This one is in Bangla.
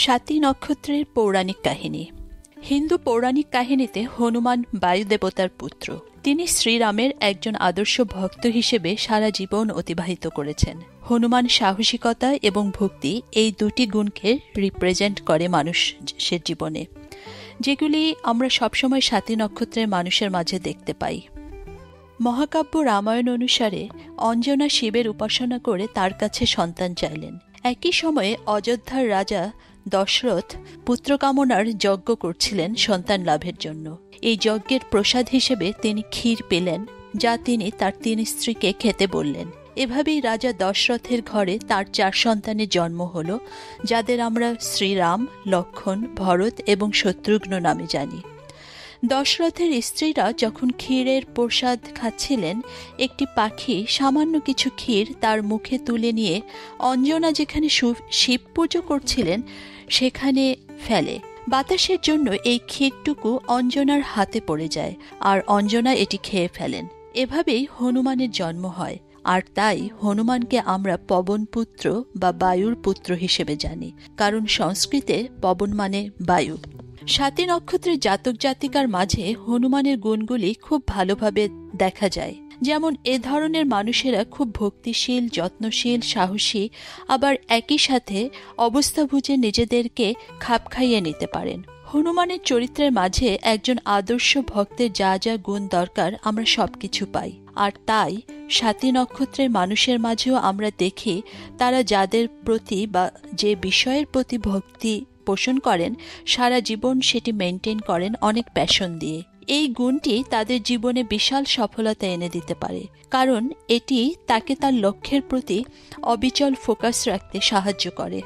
স্বাতী নক্ষত্রের পৌরাণিক কাহিনী। হিন্দু পৌরাণিক কাহিনীতে হনুমান বায়ু দেবতার পুত্র। তিনি শ্রীরামের একজন আদর্শ ভক্ত হিসেবে সারা জীবন অতিবাহিত করেছেন। হনুমান সাহসিকতা এবং ভক্তি এই দুটি গুণকে রিপ্রেজেন্ট করে মানুষের জীবনে, যেগুলি আমরা সবসময় স্বাতী নক্ষত্রের মানুষের মাঝে দেখতে পাই। মহাকাব্য রামায়ণ অনুসারে অঞ্জনা শিবের উপাসনা করে তার কাছে সন্তান চাইলেন। একই সময়ে অযোধ্যার রাজা দশরথ পুত্রকামনার যজ্ঞ করছিলেন সন্তান লাভের জন্য। এই যজ্ঞের প্রসাদ হিসেবে তিনি ক্ষীর পেলেন, যা তিনি তার 3 স্ত্রীকে খেতে বললেন। এভাবেই রাজা দশরথের ঘরে তার 4 সন্তানের জন্ম হল, যাদের আমরা শ্রীরাম, লক্ষ্মণ, ভরত এবং শত্রুঘ্ন নামে জানি। দশরথের স্ত্রীরা যখন ক্ষীরের প্রসাদ খাচ্ছিলেন, একটি পাখি সামান্য কিছু ক্ষীর তার মুখে তুলে নিয়ে অঞ্জনা যেখানে শিব পুজো করছিলেন সেখানে ফেলে। বাতাসের জন্য এই ক্ষীরটুকু অঞ্জনার হাতে পড়ে যায়, আর অঞ্জনা এটি খেয়ে ফেলেন। এভাবেই হনুমানের জন্ম হয়, আর তাই হনুমানকে আমরা পবন পুত্র বা বায়ুর পুত্র হিসেবে জানি, কারণ সংস্কৃতে পবন মানে বায়ু। স্বাতী নক্ষত্রের জাতক জাতিকার মাঝে হনুমানের গুণগুলি খুব ভালোভাবে দেখা যায়। যেমন এ ধরনের মানুষেরা খুব ভক্তিশীল, যত্নশীল, সাহসী, আবার একই সাথে অবস্থা বুঝে নিজেদেরকে খাপ খাইয়ে নিতে পারেন। হনুমানের চরিত্রের মাঝে একজন আদর্শ ভক্তের যা যা গুণ দরকার আমরা সবকিছু পাই, আর তাই স্বাতী নক্ষত্রের মানুষের মাঝেও আমরা দেখি তারা যাদের প্রতি বা যে বিষয়ের প্রতি ভক্তি পোষণ করেন, সারা জীবন সেটি মেনটেন করেন অনেক প্যাশন দিয়ে। এই গুণটি তাদের জীবনে বিশাল সফলতা এনে দিতে পারে, কারণ এটি তাকে তার লক্ষ্যের প্রতি অবিচল ফোকাস রাখতে সাহায্য করে।